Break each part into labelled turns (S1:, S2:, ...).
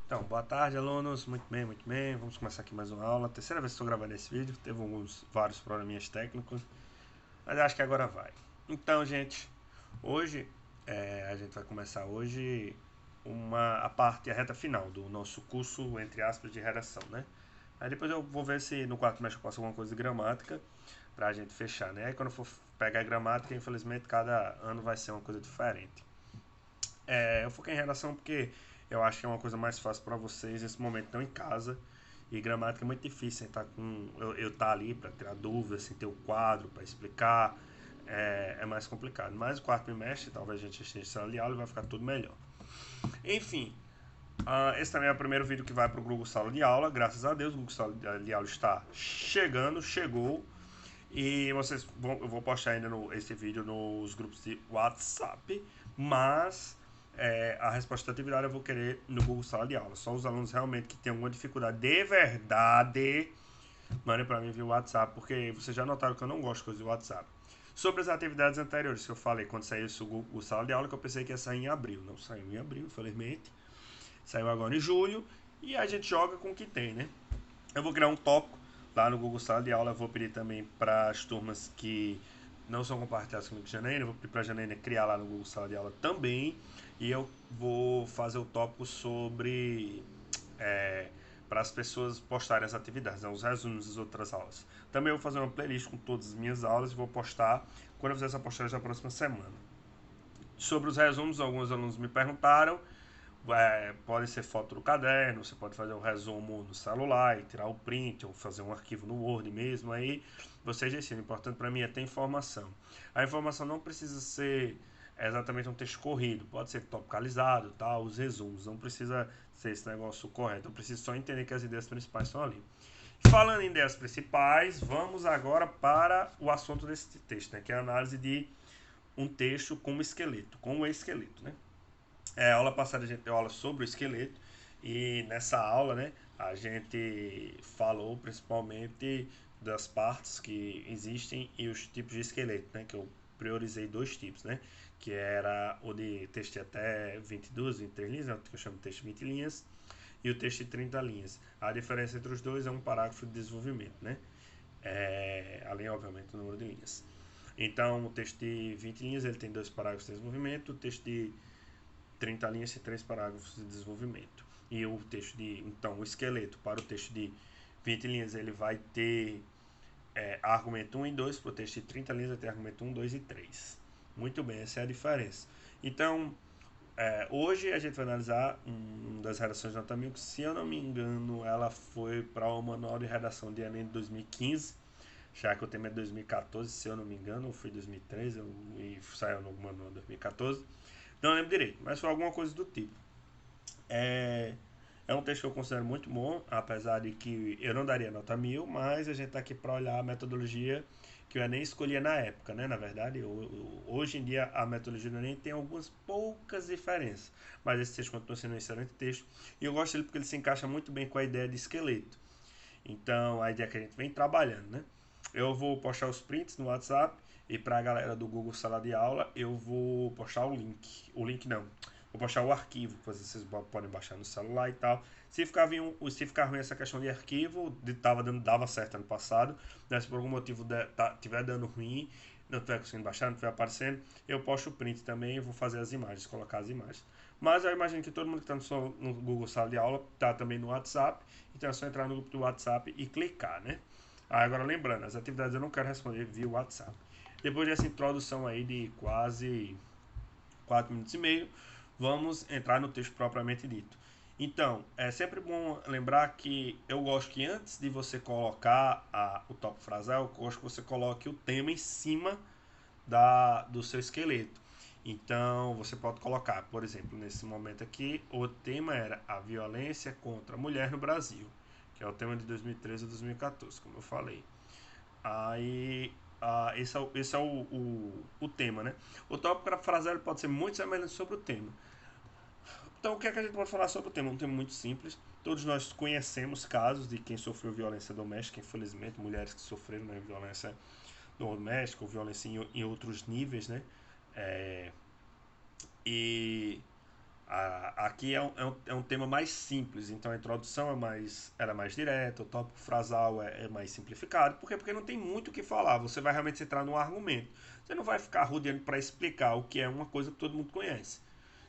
S1: Então, boa tarde, alunos. Muito bem, muito bem. Vamos começar aqui mais uma aula. Terceira vez que estou gravando esse vídeo. Teve vários probleminhas técnicos, mas acho que agora vai. Então, gente, hoje a gente vai começar hoje a reta final do nosso curso, entre aspas, de redação, né? Aí depois eu vou ver se no quarto mês eu posso alguma coisa de gramática pra gente fechar, né? Aí quando eu for pegar a gramática, infelizmente cada ano vai ser uma coisa diferente. Eu foquei em redação porque eu acho que é uma coisa mais fácil para vocês nesse momento estão em casa e gramática é muito difícil, tá com eu tá ali para tirar dúvidas, sem ter o quadro para explicar, é mais complicado. Mas o quarto trimestre, talvez a gente esteja sala de aula e vai ficar tudo melhor. Enfim, esse também é o primeiro vídeo que vai para o Google Sala de Aula, graças a Deus, o Google Sala de Aula está chegou. E eu vou postar ainda esse vídeo nos grupos de WhatsApp, mas a resposta da atividade eu vou querer no Google Sala de Aula. Só os alunos realmente que têm alguma dificuldade de verdade, mandem para mim via WhatsApp, porque vocês já notaram que eu não gosto de coisa de WhatsApp. Sobre as atividades anteriores que eu falei quando saiu o Sala de Aula, que eu pensei que ia sair em abril. Não saiu em abril, infelizmente. Saiu agora em julho. E a gente joga com o que tem, né? Eu vou criar um tópico lá no Google Sala de Aula. Eu vou pedir também para as turmas que não são compartilhadas comigo de Janaína. Eu vou pedir para a Janaína criar lá no Google Sala de Aula também. E eu vou fazer o tópico sobre. É, para as pessoas postarem as atividades, né, os resumos das outras aulas. Também eu vou fazer uma playlist com todas as minhas aulas e vou postar quando eu fizer essa postagem na próxima semana. Sobre os resumos, alguns alunos me perguntaram. Pode ser foto do caderno, você pode fazer um resumo no celular e tirar o print, ou fazer um arquivo no Word mesmo. Aí vocês decidem. O importante para mim é ter informação. A informação não precisa ser exatamente um texto corrido, pode ser topicalizado, tá? Os resumos, não precisa ser esse negócio correto. Eu preciso só entender que as ideias principais estão ali. Falando em ideias principais, vamos agora para o assunto desse texto, né? Que é a análise de um texto como esqueleto, como esqueleto, né? A aula passada a gente deu aula sobre o esqueleto e nessa aula, né, a gente falou principalmente das partes que existem e os tipos de esqueleto, né, que eu priorizei dois tipos, né, que era o de texto de até 22, 23 linhas, né, que eu chamo de texto de 20 linhas, e o texto de 30 linhas. A diferença entre os dois é um parágrafo de desenvolvimento, né, além, obviamente, do número de linhas. Então, o texto de 20 linhas ele tem dois parágrafos de desenvolvimento, o texto de 30 linhas e 3 parágrafos de desenvolvimento. E o texto de. Então, o esqueleto para o texto de 20 linhas ele vai ter argumento 1 e 2, para o texto de 30 linhas vai ter argumento 1, 2 e 3. Muito bem, essa é a diferença. Então, hoje a gente vai analisar uma das redações de nota 1000, que se eu não me engano, ela foi para o Manual de Redação de Enem de 2015, já que o tema é 2014, se eu não me engano, ou foi 2013, e saiu no Manual de 2014. Não lembro direito, mas foi alguma coisa do tipo. É, é um texto que eu considero muito bom, apesar de que eu não daria nota 1000, mas a gente está aqui para olhar a metodologia que o Enem escolhia na época, né? Na verdade, hoje em dia a metodologia do Enem tem algumas poucas diferenças, mas esse texto continua sendo um excelente texto e eu gosto dele porque ele se encaixa muito bem com a ideia de esqueleto. Então, a ideia que a gente vem trabalhando, né? Eu vou postar os prints no WhatsApp e para a galera do Google Sala de Aula eu vou postar o link. O link não. Vou postar o arquivo que vocês podem baixar no celular e tal. Se ficar ruim essa questão de arquivo, dava certo ano passado, né? Se por algum motivo tiver dando ruim, não estiver conseguindo baixar, não estiver aparecendo, eu posto o print também e vou fazer as imagens, colocar as imagens. Mas eu imagino que todo mundo que está no Google Sala de Aula está também no WhatsApp, então é só entrar no grupo do WhatsApp e clicar, né? Agora lembrando, as atividades eu não quero responder via WhatsApp. Depois dessa introdução aí de quase 4 minutos e meio, vamos entrar no texto propriamente dito. Então, é sempre bom lembrar que eu gosto que antes de você colocar o tópico frasal, eu gosto que você coloque o tema em cima do seu esqueleto. Então, você pode colocar, por exemplo, nesse momento aqui, o tema era a violência contra a mulher no Brasil, que é o tema de 2013 a 2014, como eu falei. Aí, esse é o tema, né? O tópico para frase pode ser muito semelhante sobre o tema. Então, o que é que a gente pode falar sobre o tema? Um tema muito simples. Todos nós conhecemos casos de quem sofreu violência doméstica, infelizmente, mulheres que sofreram, né, violência doméstica ou violência em outros níveis, né? É, e Aqui é um tema mais simples, então a introdução era mais direta, o tópico frasal é mais simplificado. Por quê? Porque não tem muito o que falar, você vai realmente entrar no argumento. Você não vai ficar rodeando para explicar o que é uma coisa que todo mundo conhece,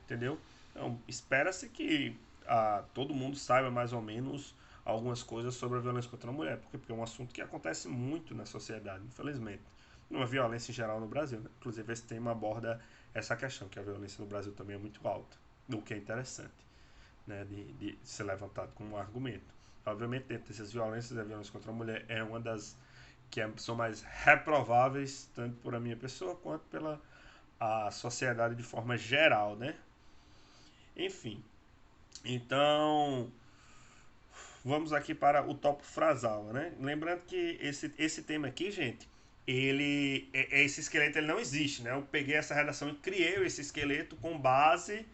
S1: entendeu? Então, espera-se que todo mundo saiba mais ou menos algumas coisas sobre a violência contra a mulher, porque é um assunto que acontece muito na sociedade, infelizmente. Uma violência em geral no Brasil, né? Inclusive esse tema aborda essa questão, que a violência no Brasil também é muito alta, o que é interessante, né, de ser levantado como um argumento. Obviamente, dentro dessas violências, a violência contra a mulher é uma das que são mais reprováveis, tanto por a minha pessoa quanto pela a sociedade de forma geral, né? Enfim, então vamos aqui para o tópico frasal, né? Lembrando que esse tema aqui, gente, esse esqueleto ele não existe, né? Eu peguei essa redação e criei esse esqueleto com base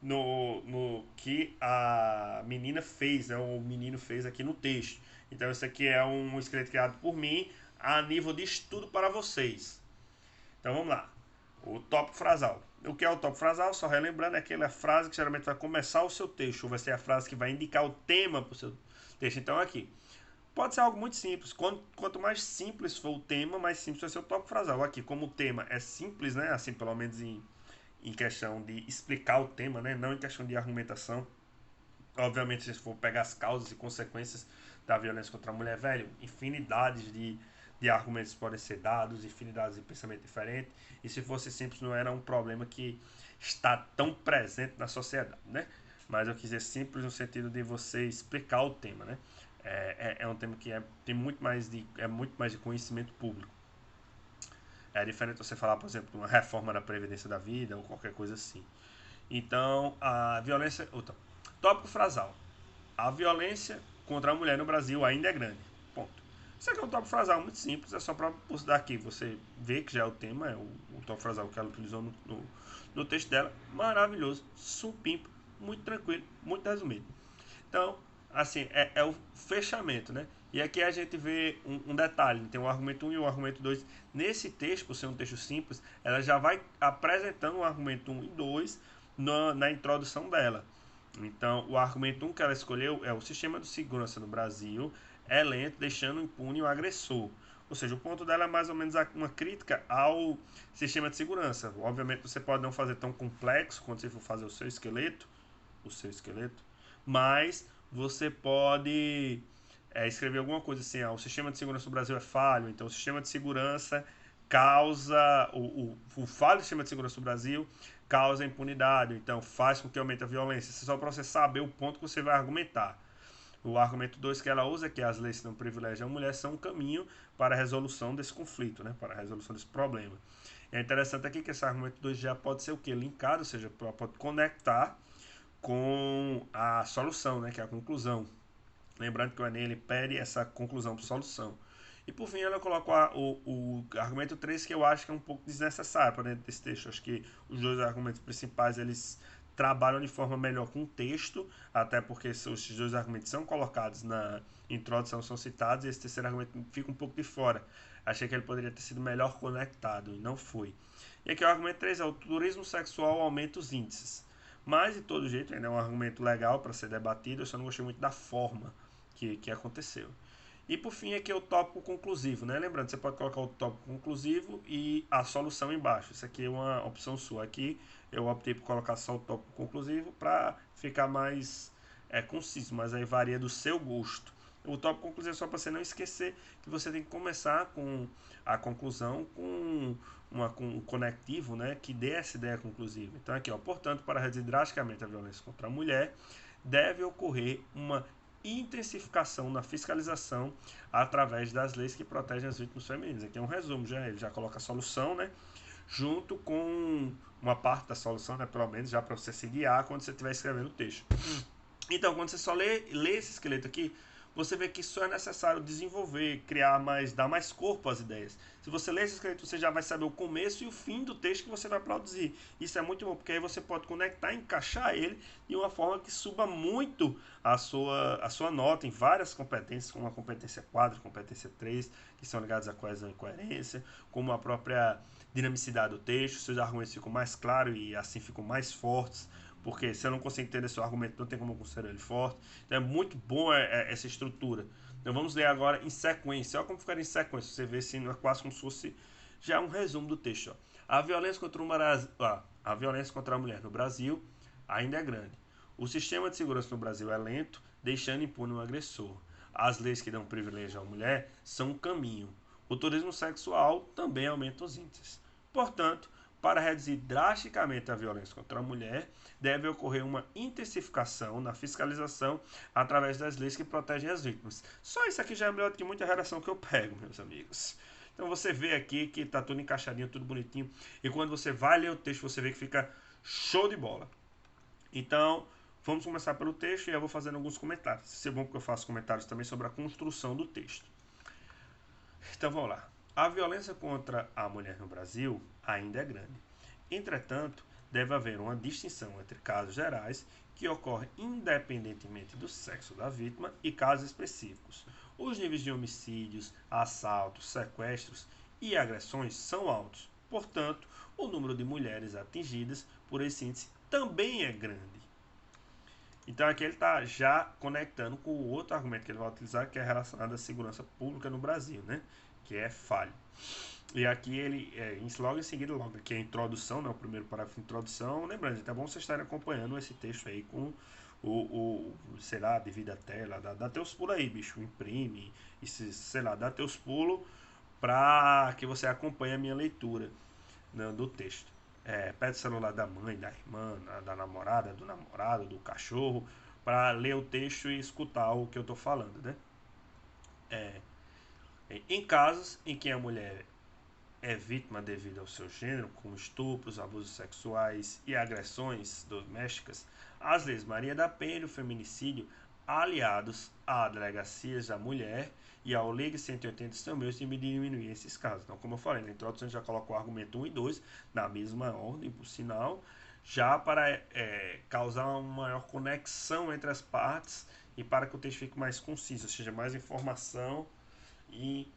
S1: no que a menina fez, né? O menino fez aqui no texto. Então esse aqui é um esqueleto criado por mim a nível de estudo para vocês. Então vamos lá. O tópico frasal. O que é o tópico frasal? Só relembrando, é aquela frase que geralmente vai começar o seu texto, ou vai ser a frase que vai indicar o tema para o seu texto. Então aqui. Pode ser algo muito simples. Quanto mais simples for o tema, mais simples vai ser o tópico frasal. Aqui, como o tema é simples, né? Assim, pelo menos em questão de explicar o tema, né? Não em questão de argumentação. Obviamente, se for pegar as causas e consequências da violência contra a mulher, velho, infinidades de argumentos podem ser dados, infinidades de pensamento diferente. E se fosse simples, não era um problema que está tão presente na sociedade, né? Mas eu quis dizer simples no sentido de você explicar o tema, né? É um tema que tem muito mais de conhecimento público. É diferente você falar, por exemplo, de uma reforma da Previdência da Vida ou qualquer coisa assim. Então, a violência. Tópico frasal. A violência contra a mulher no Brasil ainda é grande. Ponto. Isso aqui é um tópico frasal muito simples, é só para daqui você ver que já é o tema, é o tópico frasal que ela utilizou no texto dela. Maravilhoso, supimpa, muito tranquilo, muito resumido. Então, assim, é o fechamento, né? E aqui a gente vê um detalhe, tem o argumento 1 e o argumento 2. Nesse texto, por ser um texto simples, ela já vai apresentando o argumento 1 e 2 na introdução dela. Então, o argumento 1 que ela escolheu é o sistema de segurança no Brasil é lento, deixando impune o agressor. Ou seja, o ponto dela é mais ou menos uma crítica ao sistema de segurança. Obviamente, você pode não fazer tão complexo quando você for fazer o seu esqueleto, mas você pode escrever alguma coisa assim, o sistema de segurança do Brasil é falho, então o sistema de segurança causa, o falho do sistema de segurança do Brasil causa impunidade, então faz com que aumente a violência. Isso é só para você saber o ponto que você vai argumentar. O argumento 2 que ela usa é que as leis que não privilegiam a mulher são um caminho para a resolução desse conflito, né? Para a resolução desse problema. É interessante aqui que esse argumento 2 já pode ser o que? Linkado, ou seja, pode conectar com a solução, né? Que é a conclusão. Lembrando que o Enem ele pede essa conclusão para solução. E por fim, ela coloca o argumento 3, que eu acho que é um pouco desnecessário para dentro desse texto. Acho que os dois argumentos principais eles trabalham de forma melhor com o texto, até porque esses dois argumentos são colocados na introdução, são citados, e esse terceiro argumento fica um pouco de fora. Achei que ele poderia ter sido melhor conectado, e não foi. E aqui o argumento 3 é o turismo sexual aumenta os índices. Mas, de todo jeito, ainda é um argumento legal para ser debatido, eu só não gostei muito da forma que aconteceu. E por fim aqui é o tópico conclusivo, né? Lembrando, você pode colocar o tópico conclusivo e a solução embaixo. Isso aqui é uma opção sua. Aqui eu optei por colocar só o tópico conclusivo para ficar mais conciso, mas aí varia do seu gosto. O tópico conclusivo é só para você não esquecer que você tem que começar com a conclusão com um conectivo, né, que dê essa ideia conclusiva. Então aqui, ó, portanto, para reduzir drasticamente a violência contra a mulher, deve ocorrer uma intensificação na fiscalização através das leis que protegem as vítimas femininas. Aqui é um resumo, ele já coloca a solução, né? Junto com uma parte da solução, né? Pelo menos já para você se guiar quando você estiver escrevendo o texto. Então, quando você só lê esse esqueleto aqui, você vê que isso é necessário desenvolver, criar mais, dar mais corpo às ideias. Se você ler esse esqueleto, você já vai saber o começo e o fim do texto que você vai produzir. Isso é muito bom, porque aí você pode conectar, encaixar ele de uma forma que suba muito a sua nota em várias competências, como a competência 4, competência 3, que são ligadas à coesão e coerência, como a própria dinamicidade do texto, seus argumentos ficam mais claros e assim ficam mais fortes, porque se eu não consigo entender seu argumento, não tem como eu considerar ele forte. Então é muito bom essa estrutura. Então vamos ler agora em sequência. Olha como ficar em sequência. Você vê assim, é quase como se fosse já um resumo do texto. Ó. A violência contra a mulher no Brasil ainda é grande. O sistema de segurança no Brasil é lento, deixando impune um agressor. As leis que dão privilégio à mulher são um caminho. O turismo sexual também aumenta os índices. Portanto, para reduzir drasticamente a violência contra a mulher, deve ocorrer uma intensificação na fiscalização através das leis que protegem as vítimas. Só isso aqui já é melhor do que muita redação que eu pego, meus amigos. Então você vê aqui que tá tudo encaixadinho, tudo bonitinho. E quando você vai ler o texto, você vê que fica show de bola. Então, vamos começar pelo texto e eu vou fazendo alguns comentários. Isso é bom porque eu faço comentários também sobre a construção do texto. Então vamos lá. A violência contra a mulher no Brasil ainda é grande. Entretanto, deve haver uma distinção entre casos gerais que ocorrem independentemente do sexo da vítima e casos específicos. Os níveis de homicídios, assaltos, sequestros e agressões são altos. Portanto, o número de mulheres atingidas por esse índice também é grande. Então aqui ele está já conectando com o outro argumento que ele vai utilizar, que é relacionado à segurança pública no Brasil, né? Que é falho. E aqui ele, logo em seguida, logo aqui a introdução, né, o primeiro parágrafo de introdução, lembrando, é bom vocês estarem acompanhando esse texto aí com sei lá, devido à tela, dá teus pulos aí, bicho, imprime, e sei lá, dá teus pulos para que você acompanhe a minha leitura, né, do texto. Pede o celular da mãe, da irmã, da namorada, do namorado, do cachorro, para ler o texto e escutar o que eu estou falando, né? Em casos em que a mulher é vítima devido ao seu gênero, como estupros, abusos sexuais e agressões domésticas, as leis Maria da Penha e o feminicídio, aliados à delegacias da mulher e ao Lei 180 também diminuir esses casos. Então, como eu falei, na introdução a gente já colocou o argumento 1 e 2 na mesma ordem, por sinal, já para causar uma maior conexão entre as partes e para que o texto fique mais conciso, ou seja, mais informação e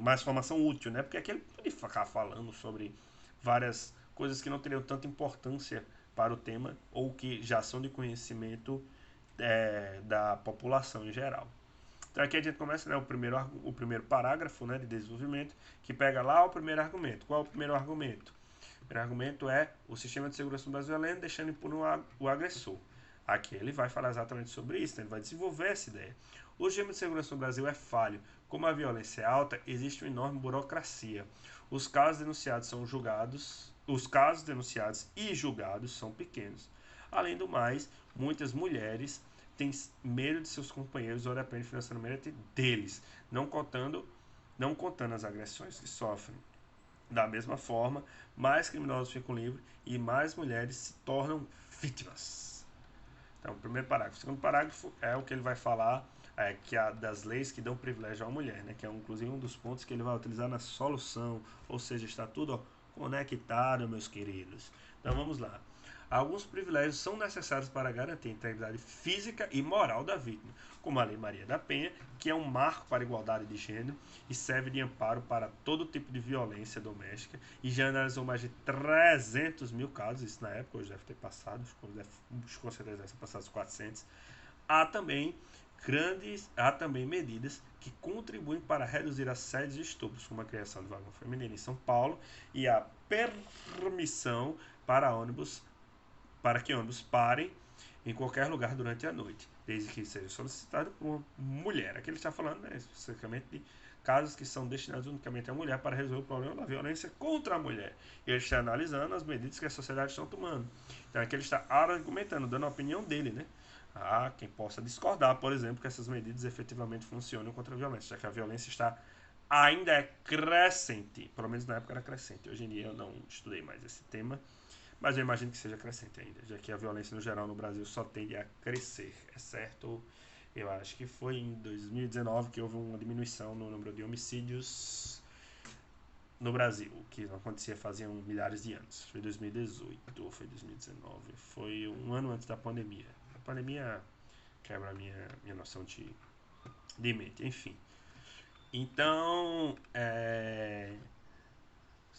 S1: mais informação útil, né? Porque aqui ele pode ficar falando sobre várias coisas que não teriam tanta importância para o tema ou que já são de conhecimento da população em geral. Então aqui a gente começa, né, o primeiro parágrafo, né, de desenvolvimento, que pega lá o primeiro argumento. Qual é o primeiro argumento? O primeiro argumento é o sistema de segurança no Brasil é lento, deixando impune o agressor. Aqui ele vai falar exatamente sobre isso, né? Ele vai desenvolver essa ideia. O sistema de segurança no Brasil é falho. Como a violência é alta, existe uma enorme burocracia. Os casos denunciados e julgados são pequenos. Além do mais, muitas mulheres têm medo de seus companheiros ou dependem financeiramente deles, não contando as agressões que sofrem. Da mesma forma, mais criminosos ficam livres e mais mulheres se tornam vítimas. Então, o primeiro parágrafo. O segundo parágrafo é o que ele vai falar que das leis que dão privilégio à mulher, né? Que é inclusive um dos pontos que ele vai utilizar na solução, ou seja, está tudo conectado, meus queridos. Então vamos lá. Alguns privilégios são necessários para garantir a integridade física e moral da vítima, como a Lei Maria da Penha, que é um marco para a igualdade de gênero e serve de amparo para todo tipo de violência doméstica e já analisou mais de 300 mil casos, isso na época, hoje deve ter passado, com certeza deve ter passado os 400. Há também medidas que contribuem para reduzir assédios e estupros, como a criação de vaga feminina em São Paulo e a permissão para que ônibus parem em qualquer lugar durante a noite, desde que seja solicitado por uma mulher. Aqui ele está falando, né, especificamente de casos que são destinados unicamente à mulher para resolver o problema da violência contra a mulher. E ele está analisando as medidas que a sociedade está tomando. Então aqui ele está argumentando, dando a opinião dele, né? Há quem possa discordar, por exemplo, que essas medidas efetivamente funcionam contra a violência, já que a violência ainda é crescente, pelo menos na época era crescente. Hoje em dia eu não estudei mais esse tema, mas eu imagino que seja crescente ainda, já que a violência no geral no Brasil só tende a crescer, exceto, eu acho que foi em 2019 que houve uma diminuição no número de homicídios no Brasil, que não acontecia faziam milhares de anos. Foi 2018 ou foi 2019, foi um ano antes da pandemia. A pandemia quebra a minha noção de mente, enfim. Então,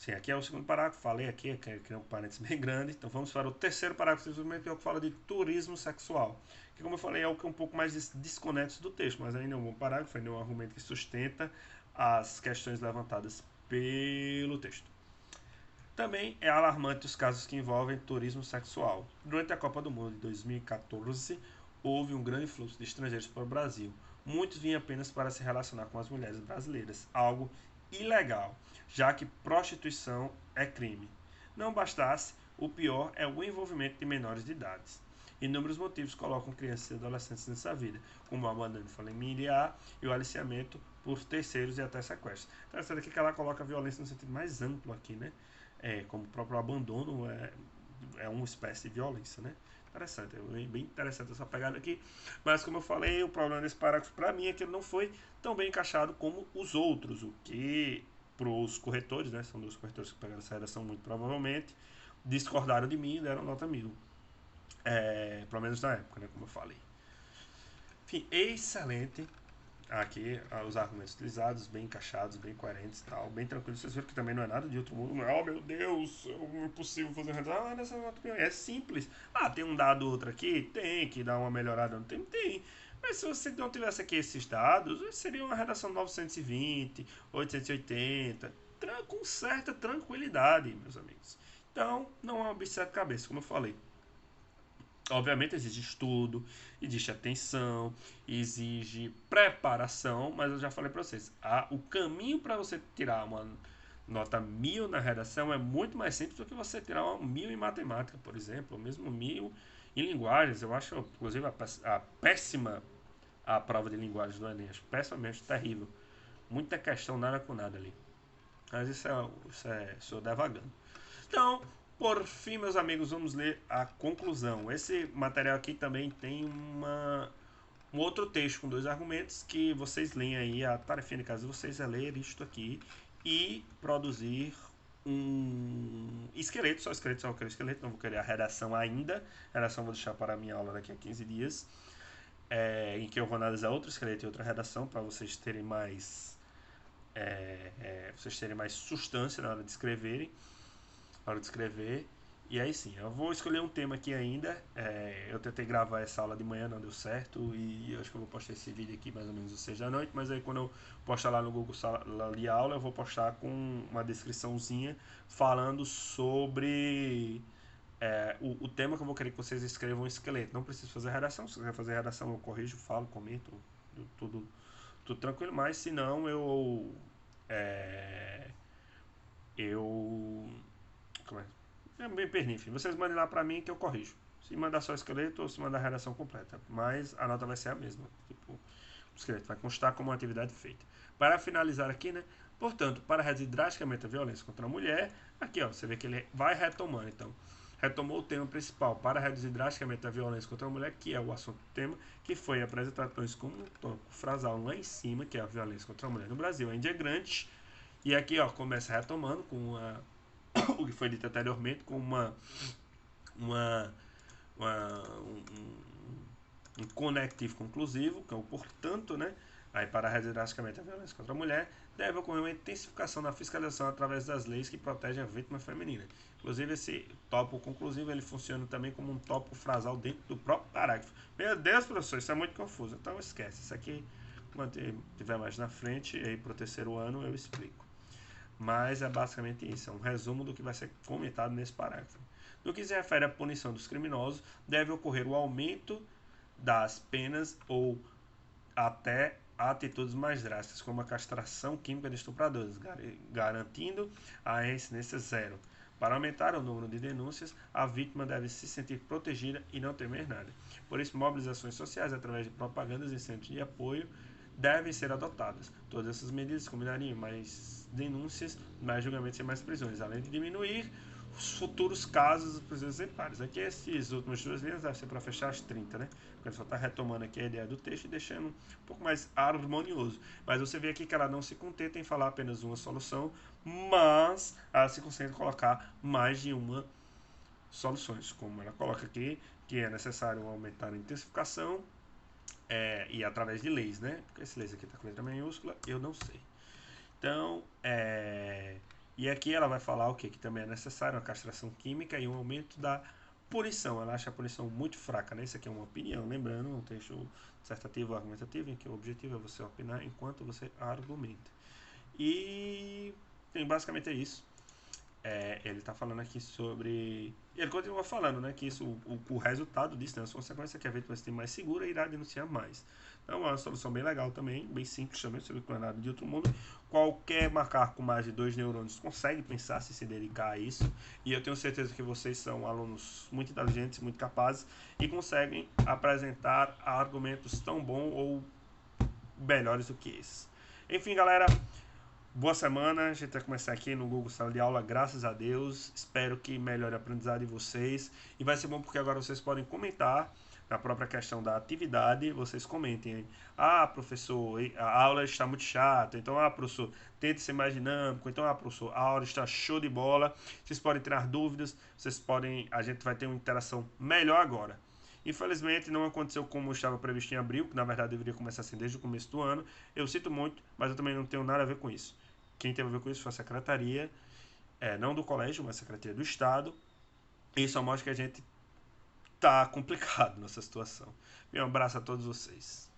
S1: Sim, aqui é o segundo parágrafo, falei aqui, que é um parênteses bem grande. Então vamos para o terceiro parágrafo, simplesmente, que é o que fala de turismo sexual. Que, como eu falei, é o que é um pouco mais desconexo do texto, mas ainda é um bom parágrafo, ainda é um argumento que sustenta as questões levantadas pelo texto. Também é alarmante os casos que envolvem turismo sexual. Durante a Copa do Mundo de 2014, houve um grande fluxo de estrangeiros para o Brasil. Muitos vinham apenas para se relacionar com as mulheres brasileiras, algo ilegal, já que prostituição é crime. Não bastasse, o pior é o envolvimento de menores de idade. Inúmeros motivos colocam crianças e adolescentes nessa vida, como o abandono familiar e o aliciamento por terceiros e até sequestro. Interessante aqui que ela coloca a violência no sentido mais amplo aqui, né? Como o próprio abandono é uma espécie de violência, né? Interessante, é bem interessante essa pegada aqui. Mas como eu falei, o problema desse parágrafo para mim é que ele não foi tão bem encaixado como os outros, o que para os corretores, né? São dois corretores que pegaram essa redação muito provavelmente, discordaram de mim e deram nota 1000. Pelo menos na época, né? Como eu falei. Enfim, excelente aqui os argumentos utilizados, bem encaixados, bem coerentes e tal, bem tranquilos. Vocês viram que também não é nada de outro mundo, não é, oh meu Deus, é impossível fazer redação. Ah, nessa é simples. Ah, tem um dado outro aqui? Tem que dar uma melhorada, não tem? Tem. Mas se você não tivesse aqui esses dados, seria uma redação 920, 880, com certa tranquilidade, meus amigos. Então, não é um bicho de cabeça, como eu falei. Obviamente exige estudo, existe atenção, exige preparação, mas eu já falei para vocês, o caminho para você tirar uma nota 1000 na redação é muito mais simples do que você tirar uma 1000 em matemática, por exemplo, ou mesmo 1000 em linguagens. Eu acho, inclusive, a péssima a prova de linguagens do Enem, acho pessimamente terrível. Muita questão nada com nada ali. Mas sou devagando. Então, por fim, meus amigos, vamos ler a conclusão. Esse material aqui também tem um outro texto com dois argumentos que vocês leem aí. A tarefinha de casa de vocês é ler isto aqui e produzir um esqueleto, só eu quero esqueleto, não vou querer a redação ainda. A redação vou deixar para a minha aula daqui a 15 dias, em que eu vou analisar outro esqueleto e outra redação para vocês terem mais sustância na hora de escreverem. Hora de escrever. E aí sim, eu vou escolher um tema aqui ainda. Eu tentei gravar essa aula de manhã, não deu certo. E eu acho que eu vou postar esse vídeo aqui mais ou menos às 6 da noite. Mas aí quando eu postar lá no Google Sala de Aula, eu vou postar com uma descriçãozinha falando sobre o tema que eu vou querer que vocês escrevam um esqueleto. Não preciso fazer redação. Se quiser fazer redação, eu corrijo, falo, comento. Tudo, tudo tranquilo. Mas se não, eu como é? Me perdi, enfim. Vocês mandem lá pra mim que eu corrijo. Se mandar só esqueleto ou se mandar a redação completa. Mas a nota vai ser a mesma. Tipo, o esqueleto vai constar como uma atividade feita. Para finalizar aqui, né? Portanto, para reduzir drasticamente a violência contra a mulher, aqui ó, você vê que ele vai retomando. Então, retomou o tema principal para reduzir drasticamente a violência contra a mulher, que é o assunto do tema, que foi apresentado como um tópico frasal lá em cima, que é a violência contra a mulher no Brasil. Ainda é grande. E aqui ó, começa retomando com o que foi dito anteriormente, com uma, um conectivo conclusivo, que é o portanto, né? Aí, para reduzir drasticamente a violência contra a mulher, deve ocorrer uma intensificação da fiscalização através das leis que protegem a vítima feminina. Inclusive, esse tópico conclusivo ele funciona também como um tópico frasal dentro do próprio parágrafo. Meu Deus, professor, isso é muito confuso. Então, esquece. Isso aqui, quando tiver mais na frente, aí para o terceiro ano, eu explico. Mas é basicamente isso, é um resumo do que vai ser comentado nesse parágrafo. No que se refere à punição dos criminosos, deve ocorrer o aumento das penas ou até atitudes mais drásticas, como a castração química de estupradores, garantindo a reincidência zero. Para aumentar o número de denúncias, a vítima deve se sentir protegida e não temer nada. Por isso, mobilizações sociais através de propagandas e centros de apoio devem ser adotadas. Todas essas medidas combinariam mais denúncias, mais julgamentos e mais prisões, além de diminuir os futuros casos dos prisões exemplares. Aqui esses últimos duas linhas devem ser para fechar as 30, né? Porque ele só está retomando aqui a ideia do texto e deixando um pouco mais harmonioso. Mas você vê aqui que ela não se contenta em falar apenas uma solução, mas ela se concentra em colocar mais de uma soluções, como ela coloca aqui, que é necessário aumentar a intensificação e através de leis, né? Porque esse leis aqui está com letra maiúscula, eu não sei. Então, E aqui ela vai falar o que também é necessário, uma castração química e um aumento da punição. Ela acha a punição muito fraca, né? Isso aqui é uma opinião, lembrando, um texto dissertativo argumentativo, em que o objetivo é você opinar enquanto você argumenta. E basicamente é isso. Ele está falando aqui sobre. Ele continua falando, né? Que isso, o resultado disso, né? As consequências que a vítima se mais segura irá denunciar mais. Então é uma solução bem legal também, bem simples também, sobre não é nada de outro mundo. Qualquer macaco com mais de 2 neurônios consegue pensar se dedicar a isso. E eu tenho certeza que vocês são alunos muito inteligentes, muito capazes e conseguem apresentar argumentos tão bons ou melhores do que esses. Enfim, galera, boa semana, a gente vai começar aqui no Google Sala de Aula, graças a Deus. Espero que melhore o aprendizado de vocês. E vai ser bom porque agora vocês podem comentar na própria questão da atividade. Vocês comentem aí. Ah, professor, a aula está muito chata. Então, professor, tente ser mais dinâmico. Então, professor, a aula está show de bola. Vocês podem tirar dúvidas. A gente vai ter uma interação melhor agora. Infelizmente não aconteceu como estava previsto em abril, que na verdade deveria começar assim desde o começo do ano. Eu sinto muito, mas eu também não tenho nada a ver com isso. Quem teve a ver com isso foi a secretaria, não do colégio, mas a secretaria do Estado. E isso só mostra que a gente tá complicado nessa situação. Um abraço a todos vocês.